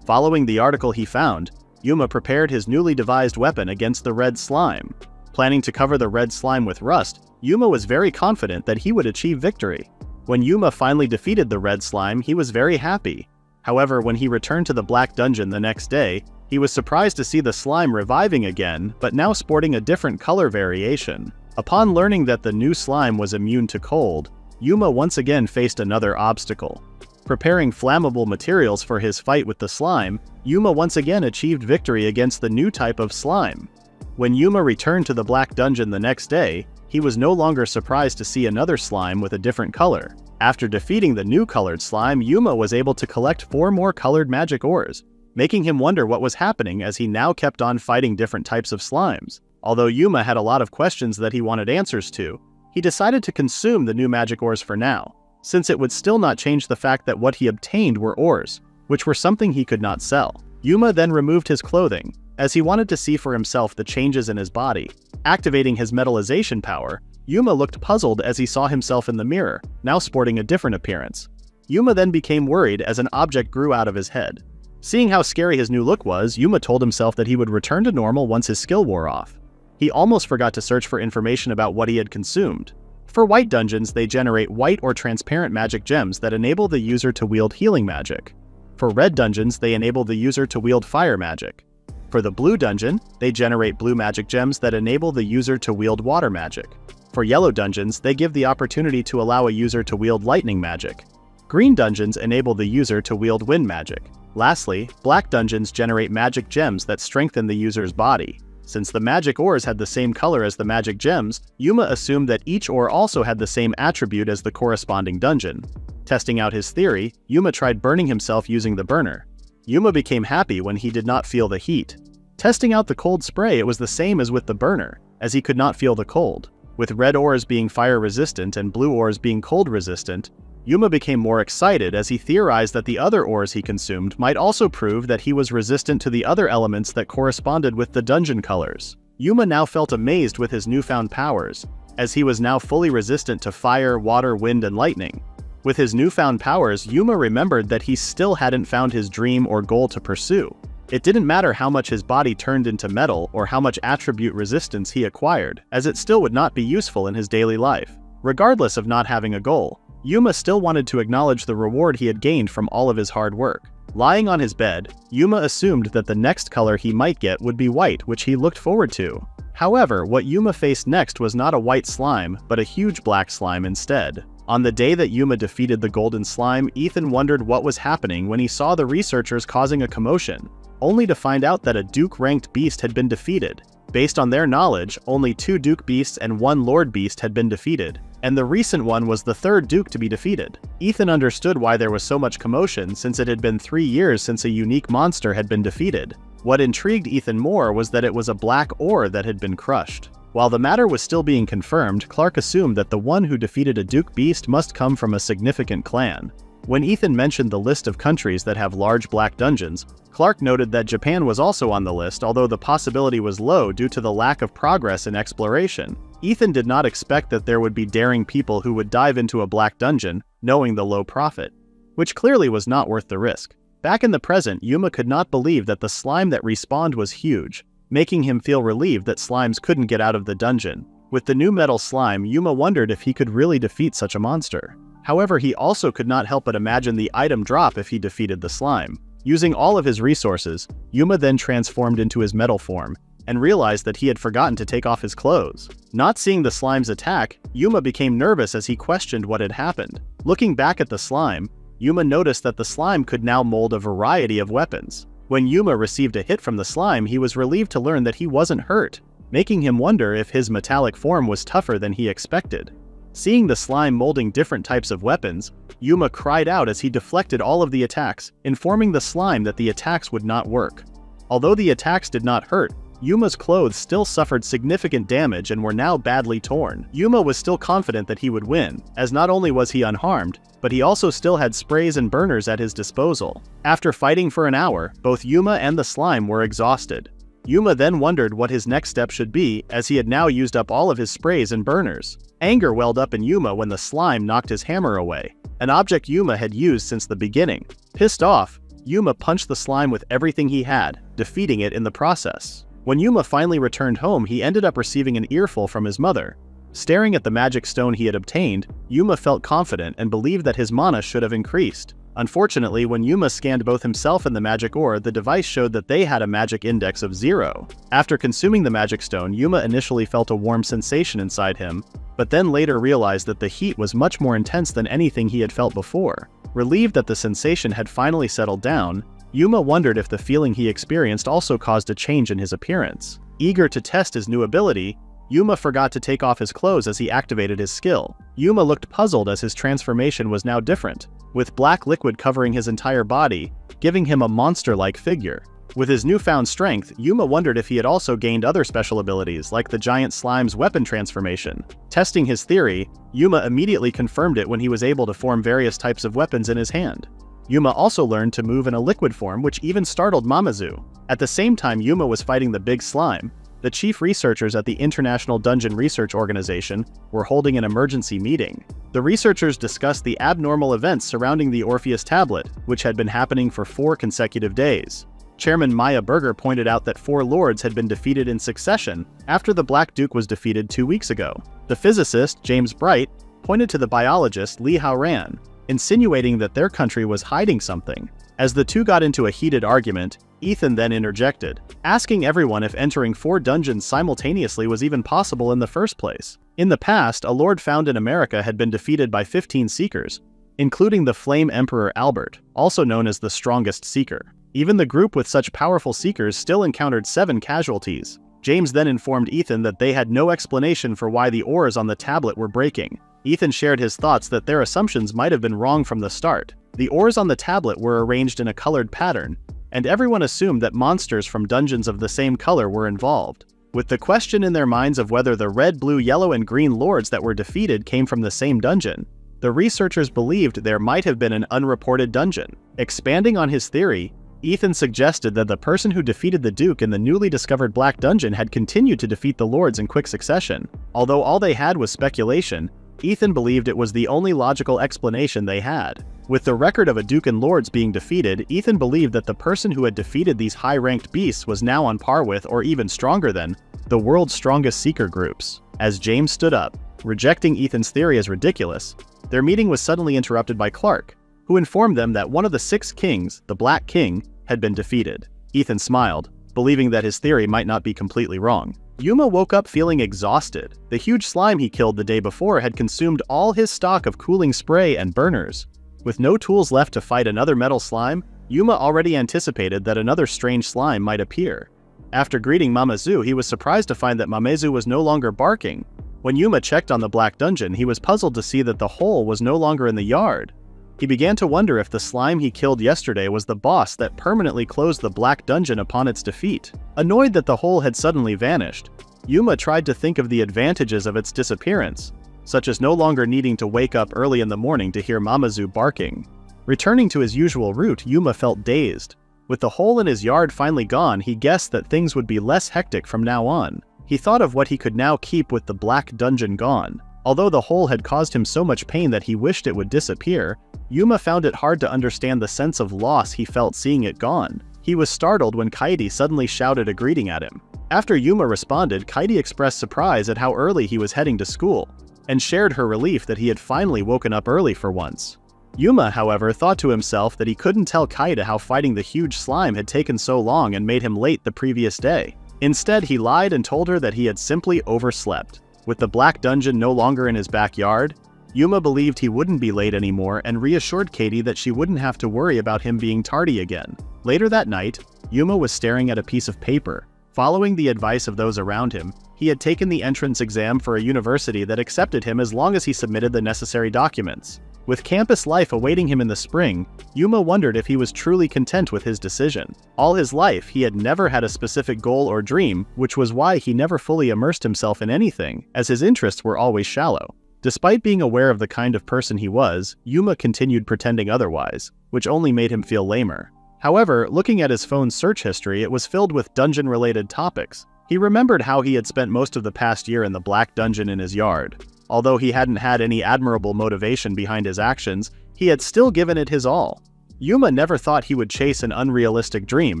Following the article he found, Yuma prepared his newly devised weapon against the red slime. Planning to cover the red slime with rust, Yuma was very confident that he would achieve victory. When Yuma finally defeated the red slime, he was very happy. However, when he returned to the black dungeon the next day, he was surprised to see the slime reviving again, but now sporting a different color variation. Upon learning that the new slime was immune to cold, Yuma once again faced another obstacle. Preparing flammable materials for his fight with the slime, Yuma once again achieved victory against the new type of slime. When Yuma returned to the black dungeon the next day, he was no longer surprised to see another slime with a different color. After defeating the new colored slime, Yuma was able to collect 4 more colored magic ores, making him wonder what was happening as he now kept on fighting different types of slimes. Although Yuma had a lot of questions that he wanted answers to, he decided to consume the new magic ores for now, since it would still not change the fact that what he obtained were ores, which were something he could not sell. Yuma then removed his clothing, as he wanted to see for himself the changes in his body. Activating his metallization power, Yuma looked puzzled as he saw himself in the mirror, now sporting a different appearance. Yuma then became worried as an object grew out of his head. Seeing how scary his new look was, Yuma told himself that he would return to normal once his skill wore off. He almost forgot to search for information about what he had consumed. For white dungeons, they generate white or transparent magic gems that enable the user to wield healing magic. For red dungeons, they enable the user to wield fire magic. For the blue dungeon, they generate blue magic gems that enable the user to wield water magic. For yellow dungeons, they give the opportunity to allow a user to wield lightning magic. Green dungeons enable the user to wield wind magic. Lastly, black dungeons generate magic gems that strengthen the user's body. Since the magic ores had the same color as the magic gems, Yuma assumed that each ore also had the same attribute as the corresponding dungeon. Testing out his theory, Yuma tried burning himself using the burner. Yuma became happy when he did not feel the heat. Testing out the cold spray, it was the same as with the burner, as he could not feel the cold. With red ores being fire resistant and blue ores being cold resistant, Yuma became more excited as he theorized that the other ores he consumed might also prove that he was resistant to the other elements that corresponded with the dungeon colors. Yuma now felt amazed with his newfound powers, as he was now fully resistant to fire, water, wind, and lightning. With his newfound powers, Yuma remembered that he still hadn't found his dream or goal to pursue. It didn't matter how much his body turned into metal or how much attribute resistance he acquired, as it still would not be useful in his daily life. Regardless of not having a goal, Yuma still wanted to acknowledge the reward he had gained from all of his hard work. Lying on his bed, Yuma assumed that the next color he might get would be white, which he looked forward to. However, what Yuma faced next was not a white slime, but a huge black slime instead. On the day that Yuma defeated the golden slime, Ethan wondered what was happening when he saw the researchers causing a commotion, only to find out that a Duke-ranked beast had been defeated. Based on their knowledge, only 2 Duke beasts and 1 Lord beast had been defeated, and the recent one was the 3rd Duke to be defeated. Ethan understood why there was so much commotion since it had been 3 years since a unique monster had been defeated. What intrigued Ethan more was that it was a black ore that had been crushed. While the matter was still being confirmed, Clark assumed that the one who defeated a Duke beast must come from a significant clan. When Ethan mentioned the list of countries that have large black dungeons, Clark noted that Japan was also on the list, although the possibility was low due to the lack of progress in exploration. Ethan did not expect that there would be daring people who would dive into a black dungeon, knowing the low profit, which clearly was not worth the risk. Back in the present, Yuma could not believe that the slime that respawned was huge, making him feel relieved that slimes couldn't get out of the dungeon. With the new metal slime, Yuma wondered if he could really defeat such a monster. However, he also could not help but imagine the item drop if he defeated the slime. Using all of his resources, Yuma then transformed into his metal form, and realized that he had forgotten to take off his clothes. Not seeing the slime's attack, Yuma became nervous as he questioned what had happened. Looking back at the slime, Yuma noticed that the slime could now mold a variety of weapons. When Yuma received a hit from the slime, he was relieved to learn that he wasn't hurt, making him wonder if his metallic form was tougher than he expected. Seeing the slime molding different types of weapons, Yuma cried out as he deflected all of the attacks, informing the slime that the attacks would not work. Although the attacks did not hurt, Yuma's clothes still suffered significant damage and were now badly torn. Yuma was still confident that he would win, as not only was he unharmed, but he also still had sprays and burners at his disposal. After fighting for an hour, both Yuma and the slime were exhausted. Yuma then wondered what his next step should be, as he had now used up all of his sprays and burners. Anger welled up in Yuma when the slime knocked his hammer away, an object Yuma had used since the beginning. Pissed off, Yuma punched the slime with everything he had, defeating it in the process. When Yuma finally returned home, he ended up receiving an earful from his mother. Staring at the magic stone he had obtained, Yuma felt confident and believed that his mana should have increased. Unfortunately, when Yuma scanned both himself and the magic ore, the device showed that they had a magic index of 0. After consuming the magic stone, Yuma initially felt a warm sensation inside him, but then later realized that the heat was much more intense than anything he had felt before. Relieved that the sensation had finally settled down, Yuma wondered if the feeling he experienced also caused a change in his appearance. Eager to test his new ability, Yuma forgot to take off his clothes as he activated his skill. Yuma looked puzzled as his transformation was now different, with black liquid covering his entire body, giving him a monster-like figure. With his newfound strength, Yuma wondered if he had also gained other special abilities, like the giant slime's weapon transformation. Testing his theory, Yuma immediately confirmed it when he was able to form various types of weapons in his hand. Yuma also learned to move in a liquid form, which even startled Mamazu. At the same time Yuma was fighting the big slime, the chief researchers at the International Dungeon Research Organization were holding an emergency meeting. The researchers discussed the abnormal events surrounding the Orpheus tablet, which had been happening for 4 consecutive days. Chairman Maya Berger pointed out that 4 lords had been defeated in succession after the Black Duke was defeated 2 weeks ago. The physicist, James Bright, pointed to the biologist, Li Haoran, insinuating that their country was hiding something. As the two got into a heated argument, Ethan then interjected, asking everyone if entering 4 dungeons simultaneously was even possible in the first place. In the past, a lord found in America had been defeated by 15 seekers, including the Flame Emperor Albert, also known as the strongest seeker. Even the group with such powerful seekers still encountered 7 casualties. James then informed Ethan that they had no explanation for why the ores on the tablet were breaking. Ethan shared his thoughts that their assumptions might have been wrong from the start. The ores on the tablet were arranged in a colored pattern, and everyone assumed that monsters from dungeons of the same color were involved. With the question in their minds of whether the red, blue, yellow, and green lords that were defeated came from the same dungeon, the researchers believed there might have been an unreported dungeon. Expanding on his theory, Ethan suggested that the person who defeated the Duke in the newly discovered Black Dungeon had continued to defeat the lords in quick succession. Although all they had was speculation, Ethan believed it was the only logical explanation they had. With the record of a Duke and lords being defeated, Ethan believed that the person who had defeated these high-ranked beasts was now on par with, or even stronger than, the world's strongest seeker groups. As James stood up, rejecting Ethan's theory as ridiculous, their meeting was suddenly interrupted by Clark, who informed them that one of the 6 kings, the Black King, had been defeated. Ethan smiled, believing that his theory might not be completely wrong. Yuma woke up feeling exhausted. The huge slime he killed the day before had consumed all his stock of cooling spray and burners. With no tools left to fight another metal slime, Yuma already anticipated that another strange slime might appear. After greeting Mamazu, he was surprised to find that Mamazu was no longer barking. When Yuma checked on the Black Dungeon, he was puzzled to see that the hole was no longer in the yard. He began to wonder if the slime he killed yesterday was the boss that permanently closed the Black Dungeon upon its defeat. Annoyed that the hole had suddenly vanished, Yuma tried to think of the advantages of its disappearance, such as no longer needing to wake up early in the morning to hear Mamazu barking. Returning to his usual route, Yuma felt dazed. With the hole in his yard finally gone, he guessed that things would be less hectic from now on. He thought of what he could now keep with the Black Dungeon gone. Although the hole had caused him so much pain that he wished it would disappear, Yuma found it hard to understand the sense of loss he felt seeing it gone. He was startled when Kaidi suddenly shouted a greeting at him. After Yuma responded, Kaidi expressed surprise at how early he was heading to school, and shared her relief that he had finally woken up early for once. Yuma, however, thought to himself that he couldn't tell Kaida how fighting the huge slime had taken so long and made him late the previous day. Instead, he lied and told her that he had simply overslept. With the Black Dungeon no longer in his backyard, Yuma believed he wouldn't be late anymore and reassured Katie that she wouldn't have to worry about him being tardy again. Later that night, Yuma was staring at a piece of paper. Following the advice of those around him, he had taken the entrance exam for a university that accepted him as long as he submitted the necessary documents. With campus life awaiting him in the spring, Yuma wondered if he was truly content with his decision. All his life, he had never had a specific goal or dream, which was why he never fully immersed himself in anything, as his interests were always shallow. Despite being aware of the kind of person he was, Yuma continued pretending otherwise, which only made him feel lamer. However, looking at his phone's search history, it was filled with dungeon-related topics. He remembered how he had spent most of the past year in the Black Dungeon in his yard. Although he hadn't had any admirable motivation behind his actions, he had still given it his all. Yuma never thought he would chase an unrealistic dream,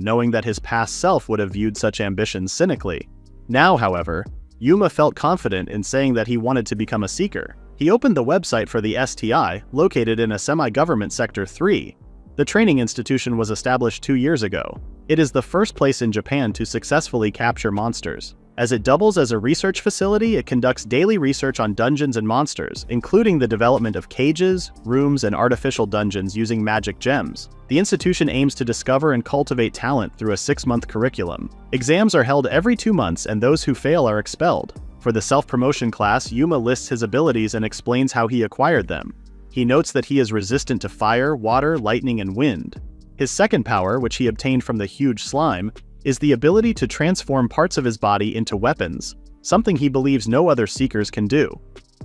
knowing that his past self would have viewed such ambitions cynically. Now, however, Yuma felt confident in saying that he wanted to become a seeker. He opened the website for the STI, located in a semi-government Sector 3. The training institution was established 2 years ago. It is the first place in Japan to successfully capture monsters. As it doubles as a research facility, it conducts daily research on dungeons and monsters, including the development of cages, rooms, and artificial dungeons using magic gems. The institution aims to discover and cultivate talent through a 6-month curriculum. Exams are held every 2 months, and those who fail are expelled. For the self-promotion class, Yuma lists his abilities and explains how he acquired them. He notes that he is resistant to fire, water, lightning, and wind. His second power, which he obtained from the huge slime, is the ability to transform parts of his body into weapons, something he believes no other seekers can do.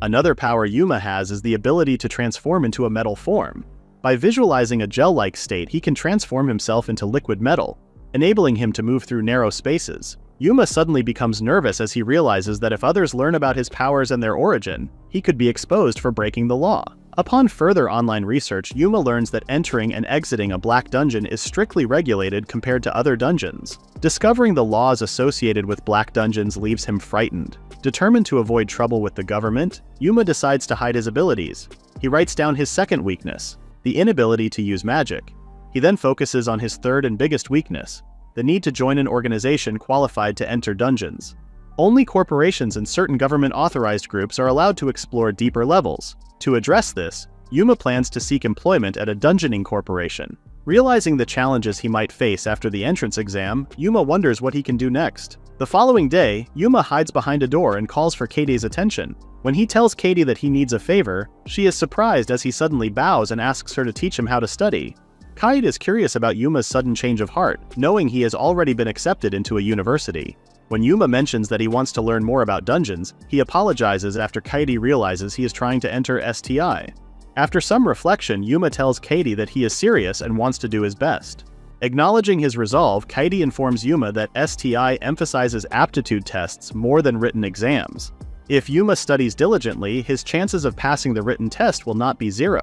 Another power Yuma has is the ability to transform into a metal form. By visualizing a gel-like state, he can transform himself into liquid metal, enabling him to move through narrow spaces. Yuma suddenly becomes nervous as he realizes that if others learn about his powers and their origin, he could be exposed for breaking the law. Upon further online research, Yuma learns that entering and exiting a black dungeon is strictly regulated compared to other dungeons. Discovering the laws associated with black dungeons leaves him frightened. Determined to avoid trouble with the government, Yuma decides to hide his abilities. He writes down his second weakness, the inability to use magic. He then focuses on his third and biggest weakness, the need to join an organization qualified to enter dungeons. Only corporations and certain government-authorized groups are allowed to explore deeper levels. To address this, Yuma plans to seek employment at a dungeoning corporation. Realizing the challenges he might face after the entrance exam, Yuma wonders what he can do next. The following day, Yuma hides behind a door and calls for Katie's attention. When he tells Katie that he needs a favor, she is surprised as he suddenly bows and asks her to teach him how to study. Kaide is curious about Yuma's sudden change of heart, knowing he has already been accepted into a university. When Yuma mentions that he wants to learn more about dungeons, he apologizes after Kaede realizes he is trying to enter STI. After some reflection, Yuma tells Kaede that he is serious and wants to do his best. Acknowledging his resolve, Kaede informs Yuma that STI emphasizes aptitude tests more than written exams. If Yuma studies diligently, his chances of passing the written test will not be 0.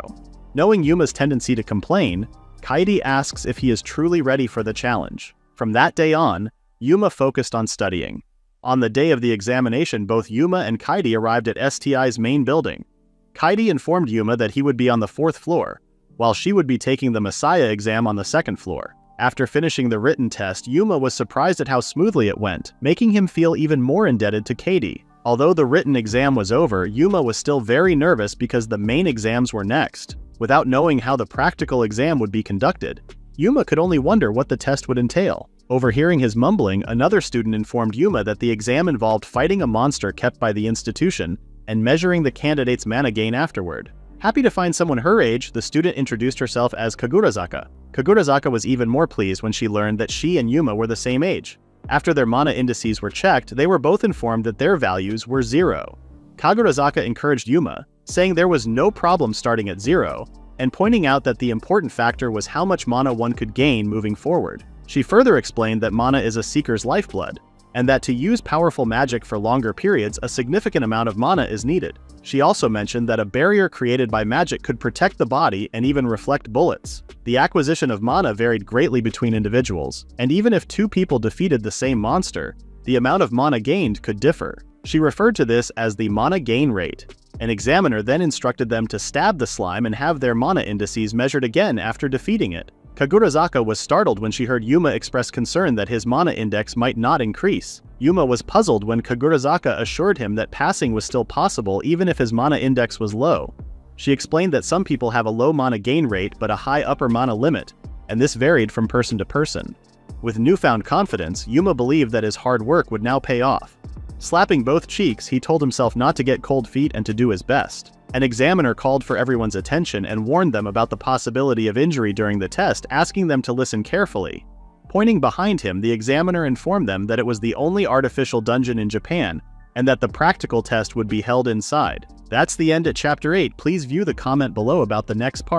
Knowing Yuma's tendency to complain, Kaede asks if he is truly ready for the challenge. From that day on, Yuma focused on studying. On the day of the examination, both Yuma and Kaede arrived at STI's main building. Kaede informed Yuma that he would be on the 4th floor, while she would be taking the Messiah exam on the 2nd floor. After finishing the written test, Yuma was surprised at how smoothly it went, making him feel even more indebted to Kaede. Although the written exam was over, Yuma was still very nervous because the main exams were next. Without knowing how the practical exam would be conducted, Yuma could only wonder what the test would entail. Overhearing his mumbling, another student informed Yuma that the exam involved fighting a monster kept by the institution and measuring the candidate's mana gain afterward. Happy to find someone her age, the student introduced herself as Kagurazaka. Kagurazaka was even more pleased when she learned that she and Yuma were the same age. After their mana indices were checked, they were both informed that their values were 0. Kagurazaka encouraged Yuma, saying there was no problem starting at 0, and pointing out that the important factor was how much mana one could gain moving forward. She further explained that mana is a seeker's lifeblood, and that to use powerful magic for longer periods, a significant amount of mana is needed. She also mentioned that a barrier created by magic could protect the body and even reflect bullets. The acquisition of mana varied greatly between individuals, and even if 2 people defeated the same monster, the amount of mana gained could differ. She referred to this as the mana gain rate. An examiner then instructed them to stab the slime and have their mana indices measured again after defeating it. Kagurazaka was startled when she heard Yuma express concern that his mana index might not increase. Yuma was puzzled when Kagurazaka assured him that passing was still possible even if his mana index was low. She explained that some people have a low mana gain rate but a high upper mana limit, and this varied from person to person. With newfound confidence, Yuma believed that his hard work would now pay off. Slapping both cheeks, he told himself not to get cold feet and to do his best. An examiner called for everyone's attention and warned them about the possibility of injury during the test, asking them to listen carefully. Pointing behind him, the examiner informed them that it was the only artificial dungeon in Japan, and that the practical test would be held inside. That's the end at Chapter 8. Please view the comment below about the next part.